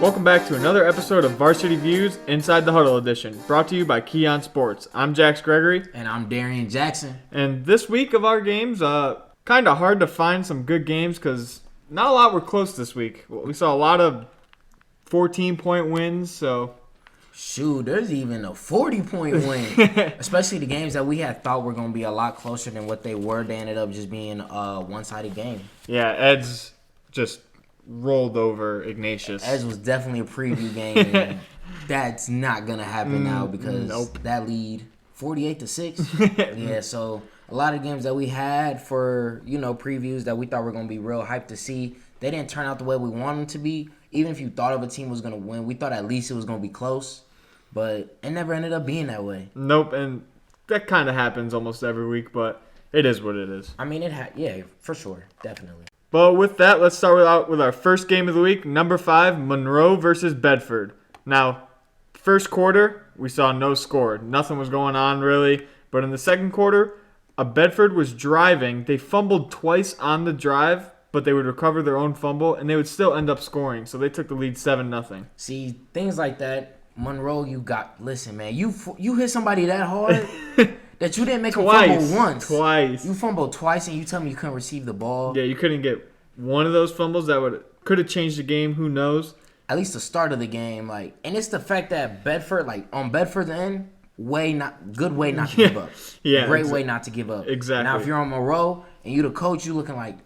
Welcome back to another episode of Varsity Views Inside the Huddle Edition, brought to you by Keon Sports. I'm Gregory. And I'm Darien Jackson. And this week of our games, kind of hard to find some good games because not a lot were close this week. We saw a lot of 14-point wins, so... Shoot, there's even a 40-point win. Especially the games that we had thought were going to be a lot closer than what they were. They ended up just being a one-sided game. Yeah, Ed's just rolled over Ignatius. Ed's was definitely a preview game. And that's not going to happen now because that lead, 48-6. Yeah, so a lot of games that we had for, previews that we thought were going to be real hyped to see, they didn't turn out the way we wanted them to be. Even if you thought of a team was going to win, we thought at least it was going to be close. But it never ended up being that way. Nope, and that kind of happens almost every week, but it is what it is. I mean, yeah, for sure, definitely. But with that, let's start out with our first game of the week, number 5, Monroe versus Bedford. Now, first quarter, we saw no score. Nothing was going on, really. But in the second quarter, Bedford was driving. They fumbled twice on the drive, but they would recover their own fumble, and they would still end up scoring. So they took the lead 7-0. See, things like that, Monroe, listen, man, you hit somebody that hard that you didn't make a fumble once. Twice. You fumbled twice, and you tell me you couldn't receive the ball. Yeah, you couldn't get one of those fumbles that could have changed the game. Who knows? At least the start of the game, and it's the fact that Bedford, on Bedford's end, good way not to give up. Yeah, great way not to give up. Exactly. Now, if you're on Monroe and you the coach, you looking like,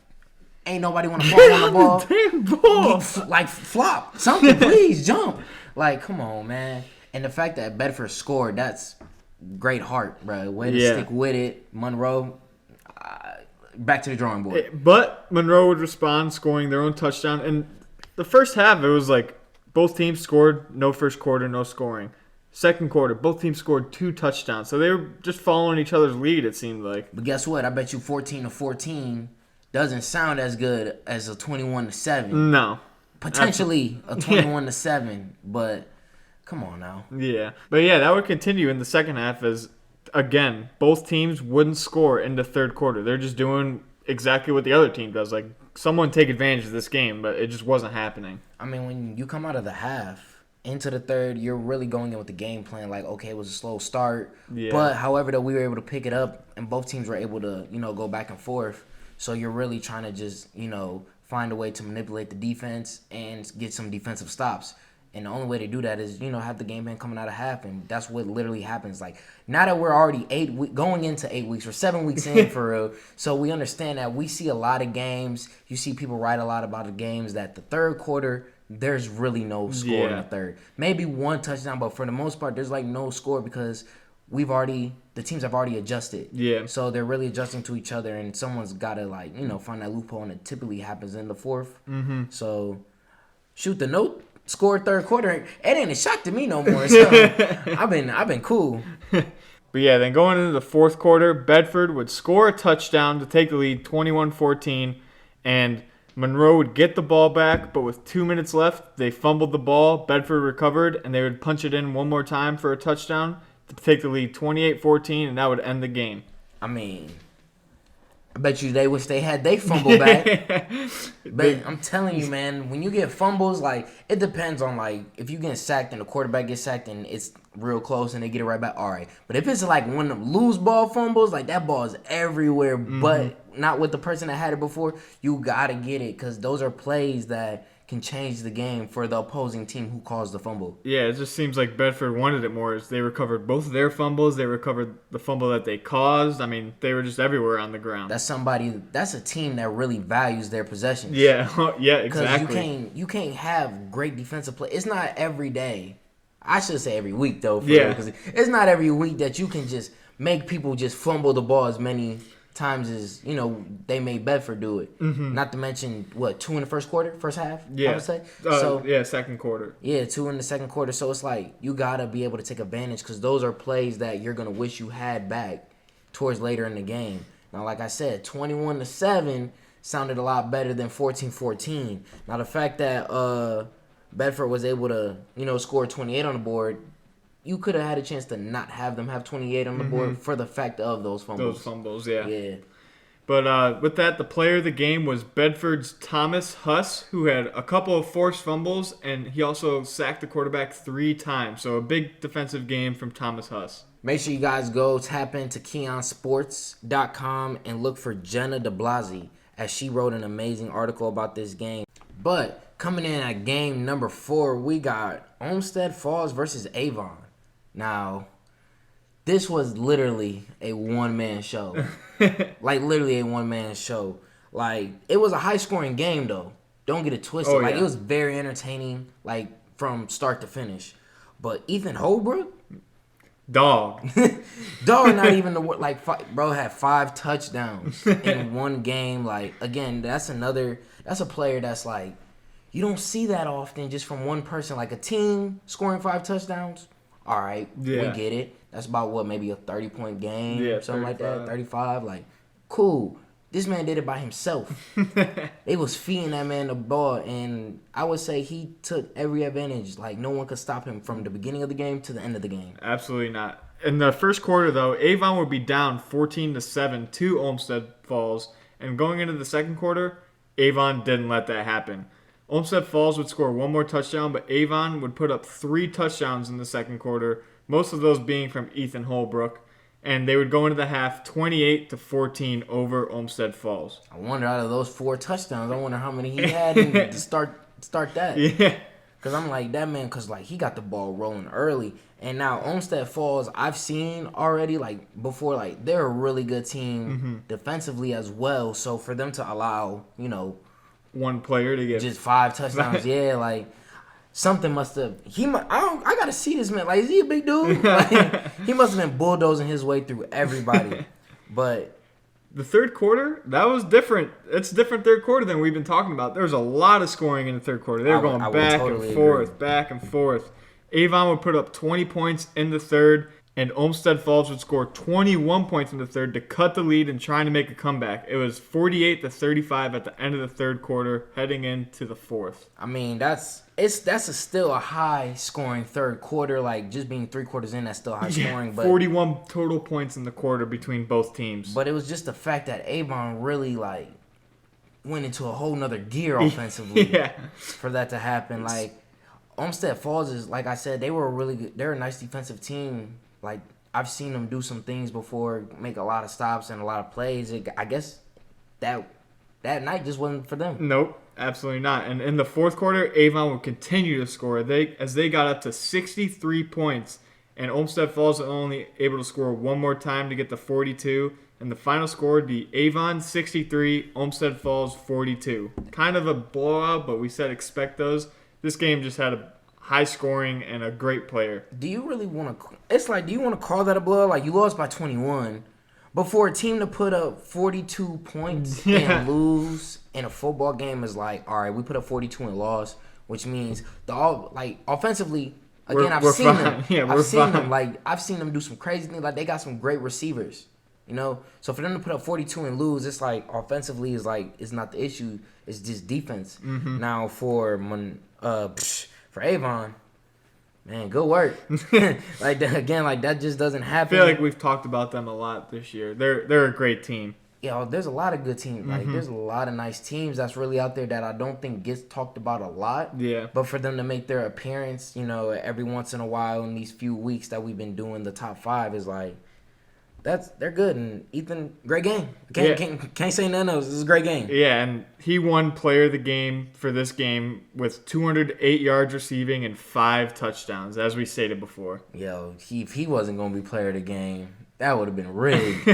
ain't nobody want to fall on the ball. Damn ball. Flop. Something, please, jump. Come on, man. And the fact that Bedford scored, that's great heart, bro. Way to stick with it. Monroe, back to the drawing board. But Monroe would respond, scoring their own touchdown. And the first half, it was like both teams scored, no first quarter, no scoring. Second quarter, both teams scored 2 touchdowns. So they were just following each other's lead, it seemed like. But guess what? I bet you 14-14 doesn't sound as good as a 21-7. No. Potentially a 21-7, but come on now. Yeah. But yeah, that would continue in the second half as, again, both teams wouldn't score in the third quarter. They're just doing exactly what the other team does. Like, someone take advantage of this game, but it just wasn't happening. I mean, when you come out of the half into the third, you're really going in with the game plan. Okay, it was a slow start. Yeah. But, however, that we were able to pick it up, and both teams were able to, go back and forth. So you're really trying to just, find a way to manipulate the defense and get some defensive stops. And the only way to do that is, have the game plan coming out of half. And that's what literally happens. Now that we're already going into 8 weeks or 7 weeks in for real. So we understand that we see a lot of games. You see people write a lot about the games that the third quarter, there's really no score in the third. Maybe one touchdown, but for the most part, there's no score because the teams have already adjusted. Yeah. So they're really adjusting to each other, and someone's got to find that loophole, and it typically happens in the fourth. Mm-hmm. So shoot, the no score third quarter, it ain't a shock to me no more. So I've been cool. But yeah, then going into the fourth quarter, Bedford would score a touchdown to take the lead 21-14, and Monroe would get the ball back, but with 2 minutes left, they fumbled the ball. Bedford recovered, and they would punch it in one more time for a touchdown to take the lead 28-14, and that would end the game. I mean, I bet you they wish they had they fumble back. But I'm telling you, man, when you get fumbles, it depends on, if you get sacked and the quarterback gets sacked and it's real close and they get it right back, all right. But if it's one of them loose ball fumbles, that ball is everywhere, but not with the person that had it before, you got to get it because those are plays that can change the game for the opposing team who caused the fumble. Yeah, it just seems like Bedford wanted it more as they recovered both of their fumbles. They recovered the fumble that they caused. I mean, they were just everywhere on the ground. That's a team that really values their possessions. Yeah, yeah, exactly. Because you can't have great defensive play. It's not every day. I should say every week, though. Because it's not every week that you can just make people just fumble the ball as many times as they made Bedford do it. Mm-hmm. Not to mention 2 in the first half. Yeah, I would say. Second quarter. Yeah, 2 in the second quarter. So it's you gotta be able to take advantage because those are plays that you're gonna wish you had back towards later in the game. Now, like I said, 21-7 sounded a lot better than 14-14. Now the fact that Bedford was able to score 28 on the board, you could have had a chance to not have them have 28 on the board for the fact of those fumbles. Those fumbles, yeah. Yeah. But with that, the player of the game was Bedford's Thomas Huss, who had a couple of forced fumbles, and he also sacked the quarterback 3 times. So a big defensive game from Thomas Huss. Make sure you guys go tap into KeonSports.com and look for Jenna DeBlasi, as she wrote an amazing article about this game. But coming in at game number 4, we got Olmsted Falls versus Avon. Now, this was literally a one-man show. Like, literally a one-man show. Like, it was a high-scoring game, though. Don't get it twisted. Oh, Like, yeah. it was very entertaining, like, from start to finish. But Ethan Holbrook? Dog. Dog, not even the word. Like, bro had 5 touchdowns in one game. Like, again, that's a player that's like, you don't see that often just from one person. Like, a team scoring 5 touchdowns. All right, Yeah. we get it. That's about what, maybe a 30-point game, Yeah, something 35. like that, 35. Like, cool. This man did it by himself. They was feeding that man the ball, and I would say he took every advantage. Like, no one could stop him from the beginning of the game to the end of the game. Absolutely not. In the first quarter, though, Avon would be down 14-7 to Olmsted Falls. And going into the second quarter, Avon didn't let that happen. Olmsted Falls would score 1 more touchdown, but Avon would put up 3 touchdowns in the second quarter, most of those being from Ethan Holbrook. And they would go into the half 28-14 over Olmsted Falls. I wonder, out of those 4 touchdowns, I wonder how many he had to start that. Yeah. Because I'm like, that man, because like he got the ball rolling early. And now Olmsted Falls, I've seen already, like, before, like, they're a really good team defensively as well. So for them to allow, you know, One player to get just 5 touchdowns, yeah, like, something must have. I gotta see this man. Like, is he a big dude? Like, he must have been bulldozing his way through everybody. But the third quarter, that was different. It's a different third quarter than we've been talking about. There was a lot of scoring in the third quarter. They were going I would back totally and forth, agree. back and forth. Avon would put up 20 points in the third, and Olmsted Falls would score 21 points in the third to cut the lead and trying to make a comeback. It was 48-35 at the end of the third quarter, heading into the fourth. I mean, that's still a high scoring third quarter. Like, just being 3 quarters in, that's still high scoring. But 41 total points in the quarter between both teams. But it was just the fact that Avon really, like, went into a whole nother gear offensively Yeah. for that to happen. Like, Olmsted Falls is, like I said, they're a nice defensive team. Like, I've seen them do some things before, make a lot of stops and a lot of plays. I guess that night just wasn't for them. Nope, absolutely not. And in the fourth quarter, Avon would continue to score. As they got up to 63 points, and Olmsted Falls was only able to score 1 more time to get to 42. And the final score would be Avon 63, Olmsted Falls 42. Kind of a blowout, but we said expect those. This game just had a high scoring and a great player. Do you really want to? It's like, do you want to call that a blowout? Like, you lost by 21, but for a team to put up 42 points and lose in a football game is like, all right, we put up 42 and lost, which means offensively. Again, I've seen them. Yeah, I've seen them. Like, I've seen them do some crazy things. Like, they got some great receivers. You know, so for them to put up 42 and lose, it's like offensively is like it's not the issue. It's just defense. Now for Avon, man, good work. Like that just doesn't I happen. feel like we've talked about them a lot this year. They're a great team. There's a lot of good teams. Like there's a lot of nice teams that's really out there that I don't think gets talked about a lot. Yeah. But for them to make their appearance, you know, every once in a while in these few weeks that we've been doing the top 5 is like. They're good, and Ethan, great game. Can't say nothing else. This is a great game. Yeah, and he won player of the game for this game with 208 yards receiving and 5 touchdowns, as we stated before. If he wasn't going to be player of the game, that would have been rigged.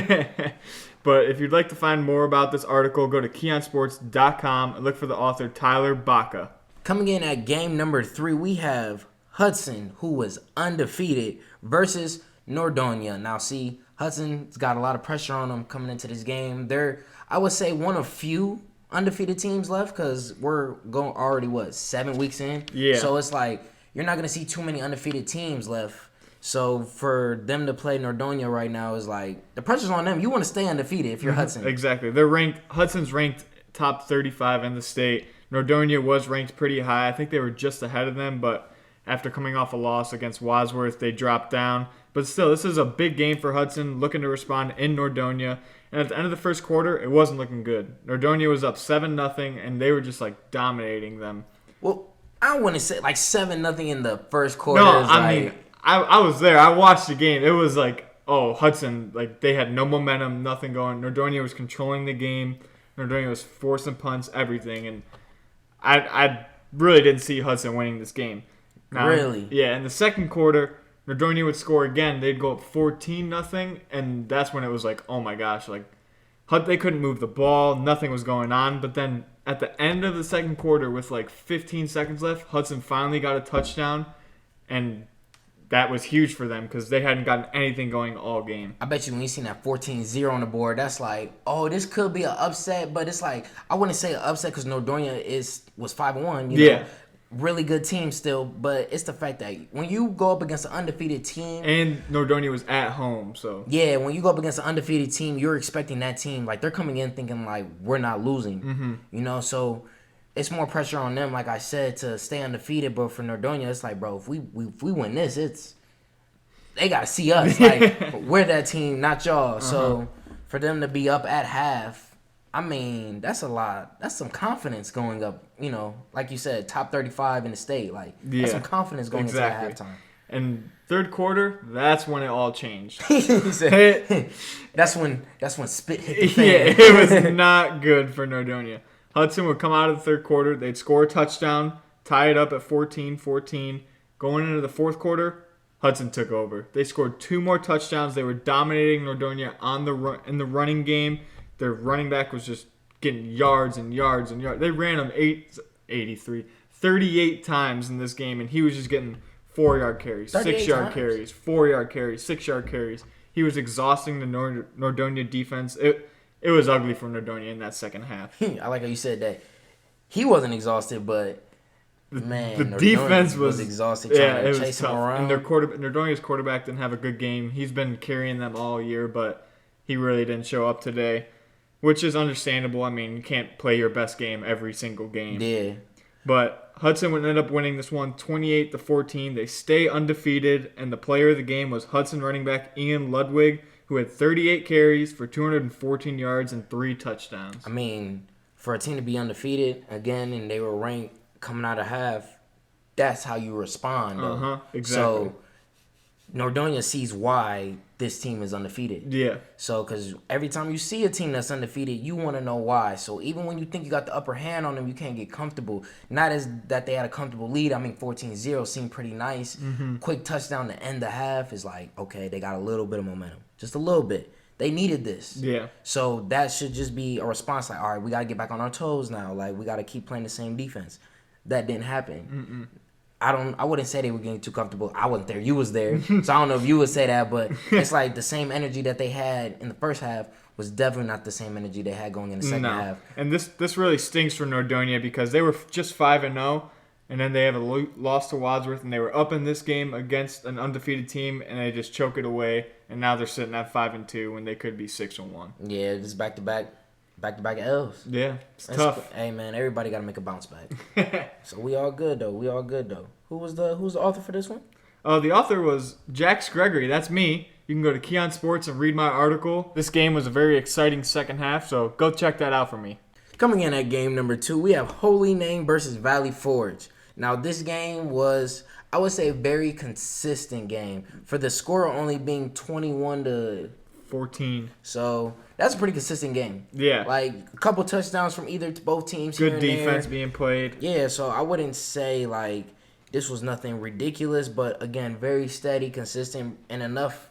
But if you'd like to find more about this article, go to KeonSports.com and look for the author Tyler Baca. Coming in at game number 3, we have Hudson, who was undefeated, versus Nordonia. Now, see, Hudson's got a lot of pressure on them coming into this game. They're, I would say, one of few undefeated teams left because we're going already, 7 weeks in? Yeah. So it's like you're not going to see too many undefeated teams left. So for them to play Nordonia right now is like the pressure's on them. You want to stay undefeated if you're Hudson. Exactly. They're ranked. Hudson's ranked top 35 in the state. Nordonia was ranked pretty high. I think they were just ahead of them, but after coming off a loss against Wadsworth. They dropped down. But still, this is a big game for Hudson, looking to respond in Nordonia. And at the end of the first quarter, it wasn't looking good. Nordonia was up 7-0, and they were just like dominating them. Well, I wouldn't say like 7-0 in the first quarter. No, I mean, I was there. I watched the game. It was like, oh, Hudson, like they had no momentum, nothing going. Nordonia was controlling the game. Nordonia was forcing punts, everything, and I really didn't see Hudson winning this game. Now, really? Yeah. In the second quarter, Nordonia would score again. They'd go up 14-0, and that's when it was like, oh my gosh, like they couldn't move the ball. Nothing was going on. But then at the end of the second quarter, with like 15 seconds left, Hudson finally got a touchdown, and that was huge for them because they hadn't gotten anything going all game. I bet you when you seen that 14-0 on the board, that's like, oh, this could be an upset, but it's like, I wouldn't say an upset because Nordonia was 5-1. You know? Really good team still, but it's the fact that when you go up against an undefeated team, and Nordonia was at home, so yeah, when you go up against an undefeated team, you're expecting that team, like they're coming in thinking like we're not losing, you know, so it's more pressure on them, like I said, to stay undefeated. But for Nordonia, it's like, bro, if we win this, they gotta see us, like we're that team, not y'all. So for them to be up at half, I mean, that's a lot. That's some confidence going up, you know, like you said, top 35 in the state. Like, that's some confidence going into that halftime. And third quarter, that's when it all changed. He said, that's when spit hit the fan. Yeah, it was not good for Nordonia. Hudson would come out of the third quarter. They'd score a touchdown, tie it up at 14-14. Going into the fourth quarter, Hudson took over. They scored 2 more touchdowns. They were dominating Nordonia in the running game. Their running back was just getting yards and yards and yards. They ran him 38 times in this game, and he was just getting 4-yard carries, 6-yard carries, 4-yard carries, 6-yard carries. He was exhausting the Nordonia defense. It was ugly for Nordonia in that second half. I like how you said that. He wasn't exhausted, but man, the defense was exhausted trying to chase him around. And Nordonia's quarterback didn't have a good game. He's been carrying them all year, but he really didn't show up today, which is understandable. I mean, you can't play your best game every single game. Yeah. But Hudson would end up winning this one 28-14. They stay undefeated, and the player of the game was Hudson running back Ian Ludwig, who had 38 carries for 214 yards and 3 touchdowns. I mean, for a team to be undefeated, again, and they were ranked coming out of half, that's how you respond. Exactly. So Nordonia sees why this team is undefeated. Yeah. So, because every time you see a team that's undefeated, you want to know why. So, even when you think you got the upper hand on them, you can't get comfortable. Not as that they had a comfortable lead. I mean, 14-0 seemed pretty nice. Quick touchdown to end the half is like, okay, they got a little bit of momentum. Just a little bit. They needed this. Yeah. So, that should just be a response like, all right, we got to get back on our toes now. Like, we got to keep playing the same defense. That didn't happen. I wouldn't say they were getting too comfortable. I wasn't there. You was there. So I don't know if you would say that, but it's like the same energy that they had in the first half was definitely not the same energy they had going in the second half. And this really stinks for Nordonia because they were just 5-0, and then they have a loss to Wadsworth, and they were up in this game against an undefeated team, and they just choke it away, and now they're sitting at 5-2 when they could be 6-1. Yeah, just back-to-back L's. Yeah, it's tough. Hey, man, everybody got to make a bounce back. So we all good, though. Who's the author for this one? The author was Jax Gregory. That's me. You can go to Keon Sports and read my article. This game was a very exciting second half, so go check that out for me. Coming in at game number 2, we have Holy Name versus Valley Forge. Now, this game was, I would say, a very consistent game. For the score only being 21-14. So that's a pretty consistent game. Yeah. Like a couple touchdowns from both teams. Good defense being played. Yeah, so I wouldn't say like this was nothing ridiculous, but again, very steady, consistent, and enough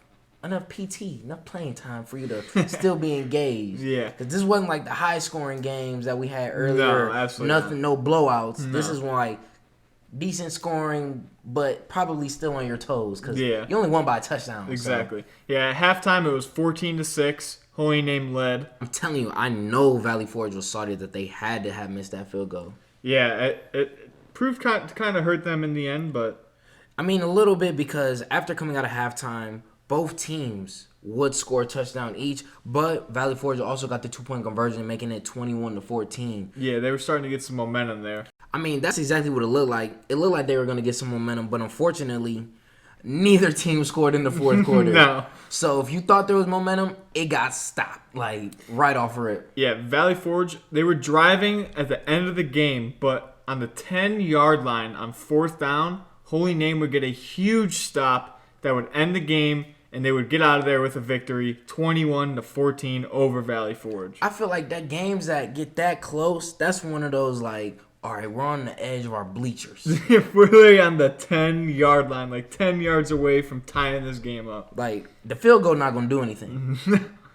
PT, enough playing time for you to still be engaged. Yeah. Because this wasn't like the high scoring games that we had earlier. No, absolutely nothing, no blowouts. No. This is one like decent scoring, but probably still on your toes because you only won by a touchdown. Exactly. So. Yeah, at halftime it was 14-6. Holy Name led. I'm telling you, I know Valley Forge was salty that they had to have missed that field goal. Yeah, it proved to kind of hurt them in the end, but... I mean, a little bit because after coming out of halftime, both teams would score a touchdown each, but Valley Forge also got the 2-point conversion, making it 21-14. Yeah, they were starting to get some momentum there. I mean, that's exactly what it looked like. It looked like they were going to get some momentum, but unfortunately, neither team scored in the fourth quarter. No. So if you thought there was momentum, it got stopped, like, right off rip. Yeah, Valley Forge, they were driving at the end of the game, but on the 10-yard line on fourth down, Holy Name would get a huge stop that would end the game, and they would get out of there with a victory, 21-14 over Valley Forge. I feel like that games that get that close, that's one of those, like, all right, we're on the edge of our bleachers. We're literally on the 10-yard line, like 10 yards away from tying this game up. Like, the field goal not going to do anything.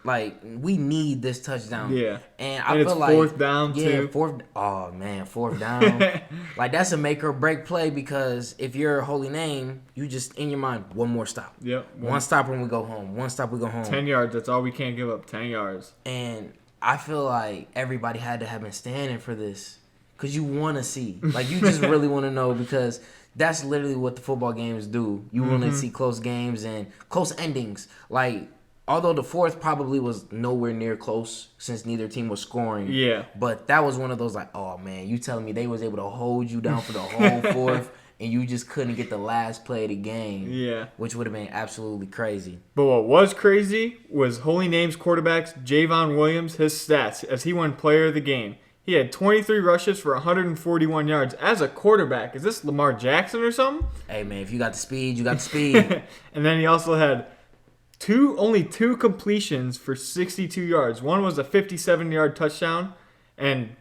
Like, we need this touchdown. Yeah. And I feel like fourth down, too. Fourth down. Like, that's a make or break play because if you're a Holy Name, you just, in your mind, one more stop. Yep. One stop when we go home. One stop we go home. 10 yards, that's all we can't give up, 10 yards. And I feel like everybody had to have been standing for this because you want to see. Like, you just really want to know because that's literally what the football games do. You want to see close games and close endings. Like, although the fourth probably was nowhere near close since neither team was scoring. Yeah. But that was one of those like, oh, man, you telling me they was able to hold you down for the whole fourth and you just couldn't get the last play of the game. Yeah. Which would have been absolutely crazy. But what was crazy was Holy Name's quarterback's Jayvon Williams, his stats, as he won player of the game. He had 23 rushes for 141 yards as a quarterback. Is this Lamar Jackson or something? Hey, man, if you got the speed, you got the speed. And then he also had only two completions for 62 yards. One was a 57-yard touchdown, and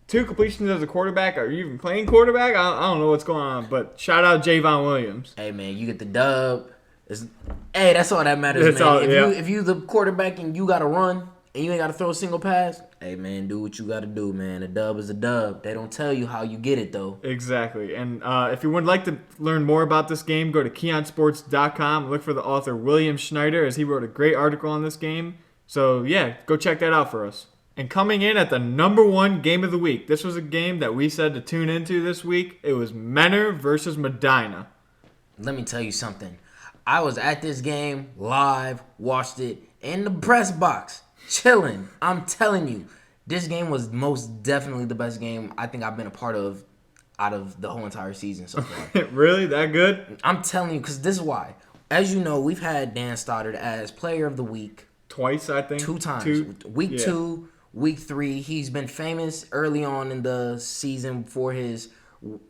2 completions as a quarterback. Are you even playing quarterback? I don't know what's going on, but shout out Jayvon Williams. Hey, man, you get the dub. Hey, that's all that matters, That's man. all, yeah. If you the quarterback and you got to run and you ain't got to throw a single pass, hey, man, do what you got to do, man. A dub is a dub. They don't tell you how you get it, though. Exactly. And if you would like to learn more about this game, go to KeonSports.com. Look for the author William Schneider, as he wrote a great article on this game. So, yeah, go check that out for us. And coming in at the number 1 game of the week, this was a game that we said to tune into this week. It was Menor versus Medina. Let me tell you something. I was at this game live, watched it in the press box, chilling. I'm telling you, this game was most definitely the best game I think I've been a part of out of the whole entire season so far. Really? That good? I'm telling you, because this is why. As you know, we've had Dan Stoddard as player of the week. Twice, I think. 2 times. Week 2, week 3. He's been famous early on in the season for his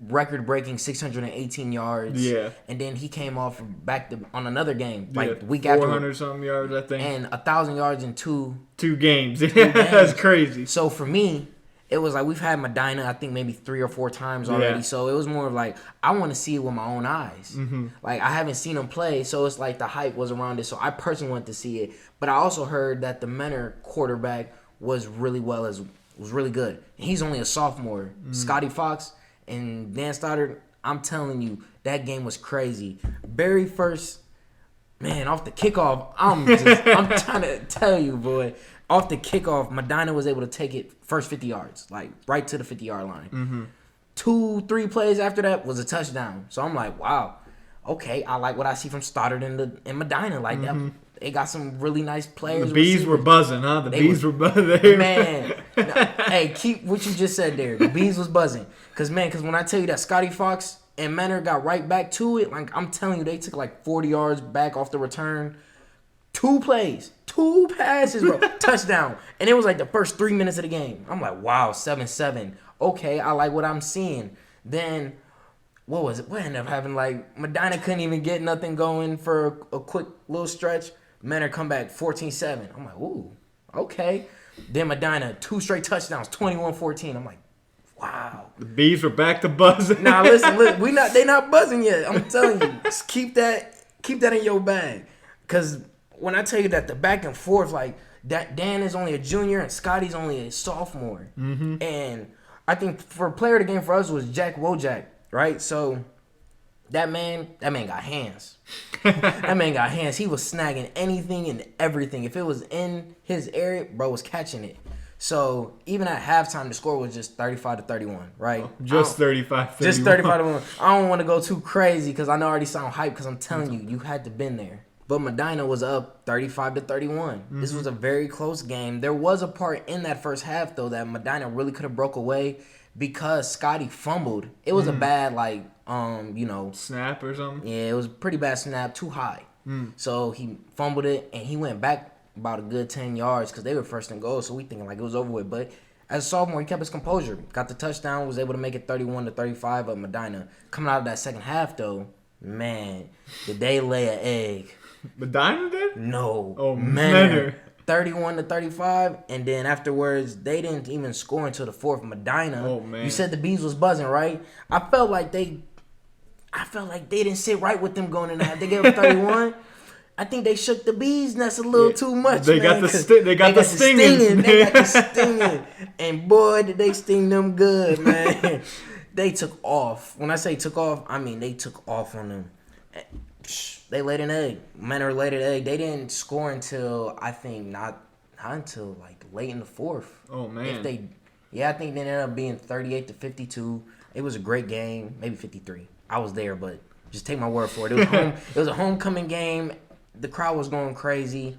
record-breaking 618 yards. Yeah. And then he came off back on another game, like Yeah, week after. 400-something yards, I think. And 1,000 yards in 2 games. games. That's crazy. So for me, it was like we've had Medina, I think maybe 3 or 4 times already. Yeah. So it was more of like, I want to see it with my own eyes. Mm-hmm. Like, I haven't seen him play, so it's like the hype was around it. So I personally wanted to see it. But I also heard that the Menor quarterback was really good. He's only a sophomore. Scotty Fox and Dan Stoddard, I'm telling you, that game was crazy. Very first, man, off the kickoff, I'm trying to tell you, boy. Off the kickoff, Medina was able to take it first 50 yards, like right to the 50-yard line. Mm-hmm. 2-3 plays after that was a touchdown. So I'm like, wow, okay, I like what I see from Stoddard and Medina. Like that, they got some really nice players. The bees were buzzing, huh? The bees were buzzing. Man, hey, keep what you just said there. The bees was buzzing. Because when I tell you that Scotty Fox and Menor got right back to it, like I'm telling you, they took like 40 yards back off the return. 2 plays, 2 passes, bro. Touchdown. And it was like the first 3 minutes of the game. I'm like, wow, 7-7. Okay, I like what I'm seeing. Then, what was it? What ended up happening? Like, Medina couldn't even get nothing going for a quick little stretch. Menor come back 14-7. I'm like, ooh, okay. Then Medina, 2 straight touchdowns, 21-14. I'm like, wow. The bees were back to buzzing. Nah, listen, they not buzzing yet. I'm telling you, just keep that in your bag. Cause when I tell you that the back and forth, like that Dan is only a junior and Scotty's only a sophomore. Mm-hmm. And I think for player of the game for us was Jack Wojak, right? So that man got hands. That man got hands. He was snagging anything and everything. If it was in his area, bro was catching it. So even at halftime, the score was just 35-31, right? Just 35-31. Just 35-31. I don't want to go too crazy because I know I already sound hyped because I'm telling you, you had to been there. But Medina was up 35-31. Mm-hmm. This was a very close game. There was a part in that first half, though, that Medina really could have broke away. because Scotty fumbled. It was a bad snap or something. Yeah, it was a pretty bad snap, too high. So he fumbled it and he went back about a good 10 yards because they were first and goal. So we thinking like it was over with. But as a sophomore, he kept his composure, got the touchdown, was able to make it 31-35 of Medina. Coming out of that second half though, man, did they lay an egg? Medina did? No. Oh, Menor. 31-35, and then afterwards they didn't even score until the fourth. Medina. Oh man. You said the bees was buzzing, right? I felt like they didn't sit right with them going in that. They gave up 31. I think they shook the bees' nest a little too much. They got the stinging. They got the stinging, and boy, did they sting them good, man. They took off. When I say took off, I mean they took off on them. They laid an egg. Menor laid an egg. They didn't score until I think not until like late in the fourth. Oh man. I think they ended up being 38-52. It was a great game. Maybe 53. I was there, but just take my word for it. It was home. It was a homecoming game. The crowd was going crazy.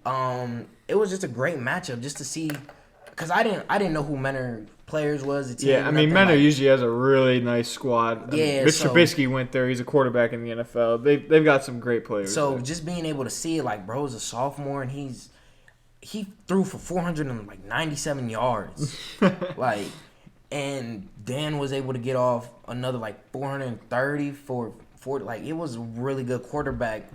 It was just a great matchup just to see, because I didn't know who Menor players was. The team, yeah, I mean Menor usually has a really nice squad. Yeah, Mitch Trubisky went there. He's a quarterback in the NFL. They've got some great players. So there. just being able to see it, like bro's a sophomore and he threw for 497 yards, and Dan was able to get off another 430 for like it was a really good quarterback.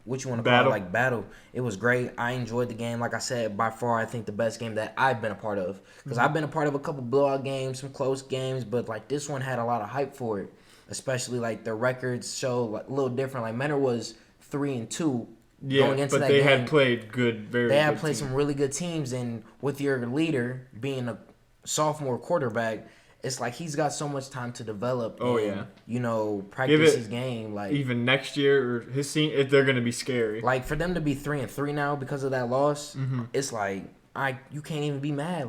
What you want to call it, battle. It was great. I enjoyed the game. Like I said, by far, I think the best game that I've been a part of. Because I've been a part of a couple blowout games, some close games, but this one had a lot of hype for it. Especially the records show a little different. Menor was 3-2 going into that game. They had played good, They had played some really good teams, and with your leader being a sophomore quarterback, it's he's got so much time to develop. Practice his game. Even next year or his team, they're gonna be scary. For them to be 3-3 now because of that loss, it's you can't even be mad.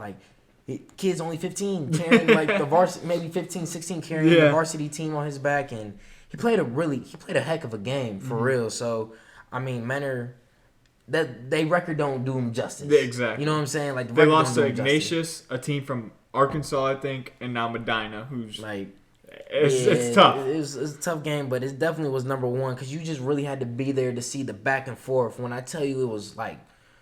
Kid's only 15, carrying the varsity, maybe 15, 16, carrying the varsity team on his back, and he played a heck of a game for real. So I mean, Menor, that they record don't do him justice. Exactly. You know what I'm saying? They lost to Ignatius, a team from Arkansas, I think, and now Medina, who's it's tough. It's a tough game, but it definitely was number one because you just really had to be there to see the back and forth. When I tell you it was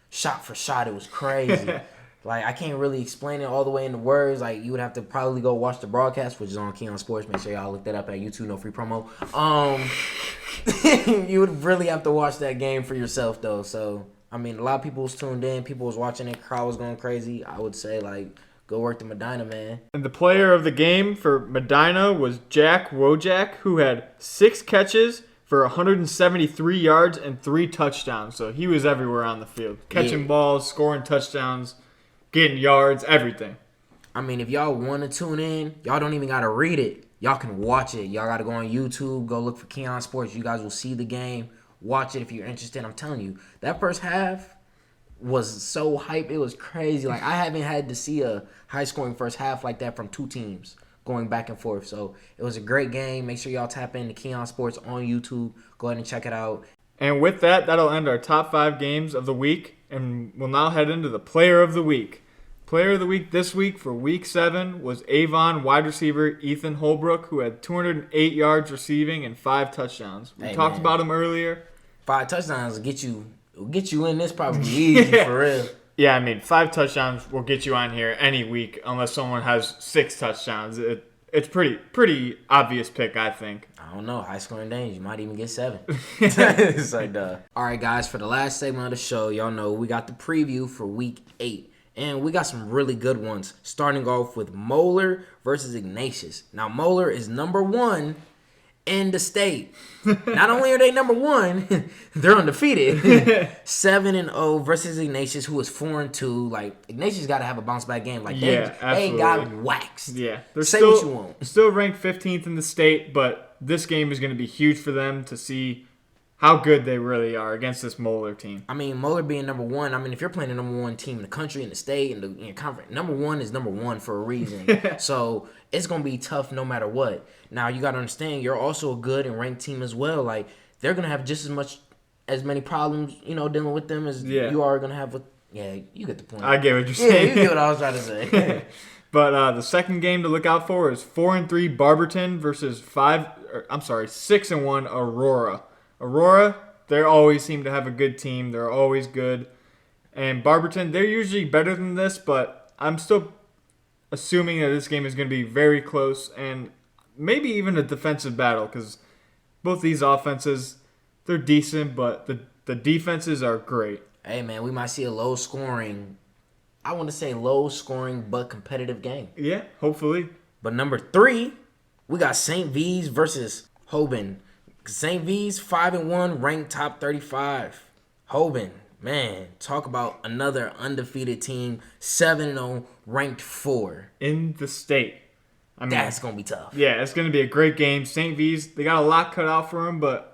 shot for shot, it was crazy. I can't really explain it all the way into words. You would have to probably go watch the broadcast, which is on Keon Sports. Make sure y'all look that up at YouTube. No free promo. You would really have to watch that game for yourself, though. So I mean, a lot of people was tuned in. People was watching it. Crowd was going crazy. I would say go work the Medina, man. And the player of the game for Medina was Jack Wojak, who had 6 catches for 173 yards and 3 touchdowns. So he was everywhere on the field. Catching balls, scoring touchdowns, getting yards, everything. I mean, if y'all want to tune in, y'all don't even got to read it. Y'all can watch it. Y'all got to go on YouTube. Go look for Keon Sports. You guys will see the game. Watch it if you're interested. I'm telling you, that first half was so hype. It was crazy. I haven't had to see a high-scoring first half like that from two teams going back and forth. So it was a great game. Make sure y'all tap into Keon Sports on YouTube. Go ahead and check it out. And with that, that'll end our top 5 games of the week. And we'll now head into the player of the week. Player of the week this week for week 7 was Avon wide receiver Ethan Holbrook, who had 208 yards receiving and 5 touchdowns. We talked about him earlier. 5 touchdowns will get you in this probably easy for real. Yeah, I mean, 5 touchdowns will get you on here any week unless someone has 6 touchdowns. It's pretty obvious pick, I think. I don't know. High scoring games, you might even get 7. It's all right, guys, for the last segment of the show, y'all know we got the preview for week 8. And we got some really good ones, starting off with Moeller versus Ignatius. Now, Moeller is number 1 in the state. Not only are they number 1, they're undefeated. 7-0 versus Ignatius, who is 4-2. Ignatius got to have a bounce back game. They got waxed. Yeah, they're Say what you want. Still ranked 15th in the state, but this game is going to be huge for them to see how good they really are against this Moeller team. I mean, Moeller being number 1, I mean, if you're playing the number 1 team in the country, in the state, in the conference, number 1 is number 1 for a reason. So it's going to be tough no matter what. Now, you got to understand, you're also a good and ranked team as well. They're going to have just as many problems, dealing with them as you are going to have with. Yeah, you get the point. I get what you're saying. Yeah, you get what I was trying to say. But the second game to look out for is 4-3 Barberton versus 6-1 Aurora. Aurora, they always seem to have a good team. They're always good. And Barberton, they're usually better than this, but I'm still assuming that this game is going to be very close and maybe even a defensive battle because both these offenses, they're decent, but the defenses are great. Hey, man, we might see a low scoring but competitive game. Yeah, hopefully. But number 3, we got St. V's versus Hoban. St. V's 5-1, ranked top 35. Hoban, man, talk about another undefeated team, 7-0, ranked 4. In the state. I mean, that's going to be tough. Yeah, it's going to be a great game. St. V's, they got a lot cut out for them, but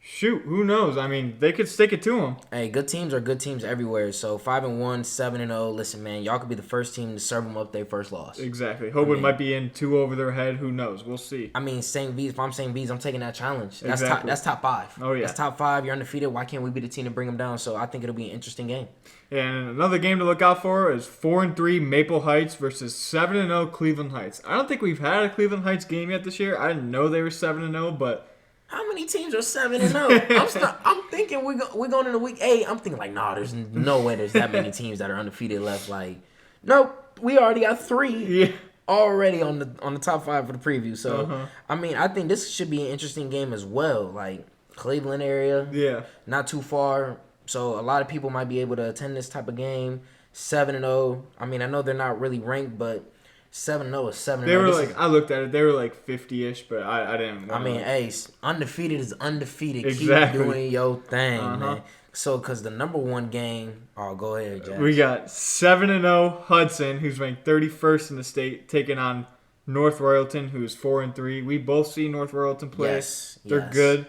shoot, who knows? I mean, they could stick it to them. Hey, good teams are good teams everywhere. So 5-1, 7-0. Listen, man, y'all could be the first team to serve them up their first loss. Exactly. Hoban might be in 2 over their head. Who knows? We'll see. I mean, St. V's. If I'm St. V's, I'm taking that challenge. That's exactly. That's top 5. Oh yeah. That's top 5. You're undefeated. Why can't we be the team to bring them down? So I think it'll be an interesting game. And another game to look out for is 4-3 Maple Heights versus 7-0 Cleveland Heights. I don't think we've had a Cleveland Heights game yet this year. I didn't know they were 7-0, but. How many teams are 7-0? I'm thinking we're going into week 8. I'm thinking like, nah, there's no way there's that many teams that are undefeated left. Like, nope, we already got 3 already on the top 5 for the preview. So I mean, I think this should be an interesting game as well. Like Cleveland area, not too far. So a lot of people might be able to attend this type of game. 7-0. I mean, I know they're not really ranked, but 7-0 is 7-0. They were I looked at it. They were like 50-ish, but I didn't. I mean, hey, undefeated is undefeated. Exactly. Keep doing your thing, man. So, because the number 1 game, go ahead, Jack. We got 7-0 Hudson, who's ranked 31st in the state, taking on North Royalton, who's 4-3. We both see North Royalton play. Yes, they're good,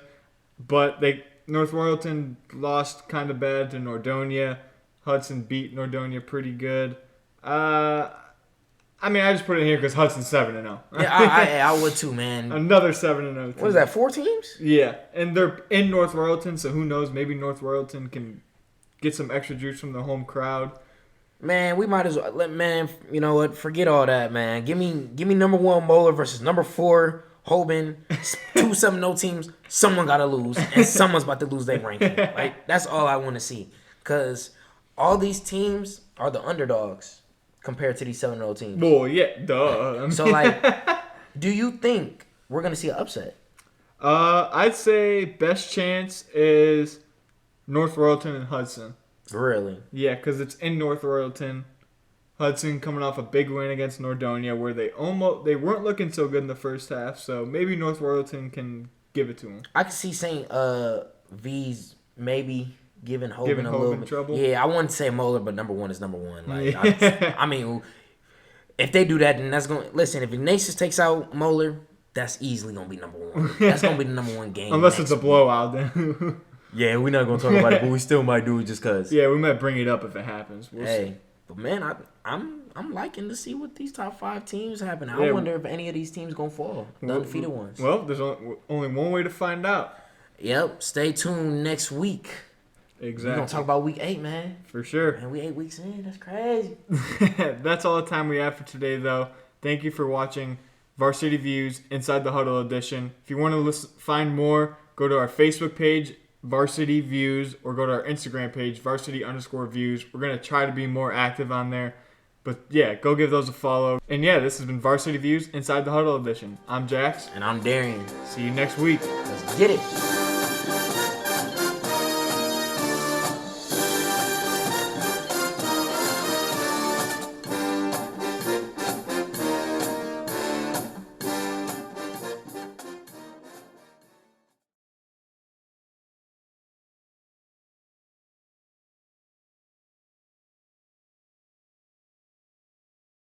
but North Royalton lost kind of bad to Nordonia. Hudson beat Nordonia pretty good. I mean, I just put it in here because Hudson's 7-0. Yeah, I would too, man. Another 7-0 team. What is that, 4 teams? Yeah, and they're in North Royalton, so who knows? Maybe North Royalton can get some extra juice from the home crowd. Man, we might as well. Man, you know what? Forget all that, man. Give me number 1 Moeller versus number 4 Hoban. 2 7-0 teams. Someone got to lose, and someone's about to lose their ranking. Like, that's all I want to see. Because all these teams are the underdogs compared to these 7-0 teams. Well, yeah, duh. So, like, do you think we're going to see an upset? I'd say best chance is North Royalton and Hudson. Really? Yeah, because it's in North Royalton. Hudson coming off a big win against Nordonia where they weren't looking so good in the first half, so maybe North Royalton can give it to them. I can see St. V's maybe giving Hoban a little bit trouble. Yeah, I wouldn't say Moeller, but number 1 is number 1. Like, I mean, if they do that, then that's going. Listen, if Ignatius takes out Moeller, that's easily gonna be number 1. That's gonna be the number 1 game. Unless it's a blowout, then. Yeah, we're not gonna talk about it, but we still might do it just cause. Yeah, we might bring it up if it happens. We'll see. But man, I'm liking to see what these top 5 teams happen. I wonder if any of these teams gonna fall. The undefeated ones. Well, there's only one way to find out. Yep. Stay tuned next week. Exactly. We're gonna talk about week 8, man. For sure. And we 8 weeks in. That's crazy. That's all the time we have for today, though. Thank you for watching Varsity Views Inside the Huddle edition. If you want to find more, go to our Facebook page, Varsity Views, or go to our Instagram page, Varsity_Views. We're going to try to be more active on there. But yeah, go give those a follow. And yeah, this has been Varsity Views Inside the Huddle edition. I'm Jax. And I'm Darien. See you next week. Let's get it.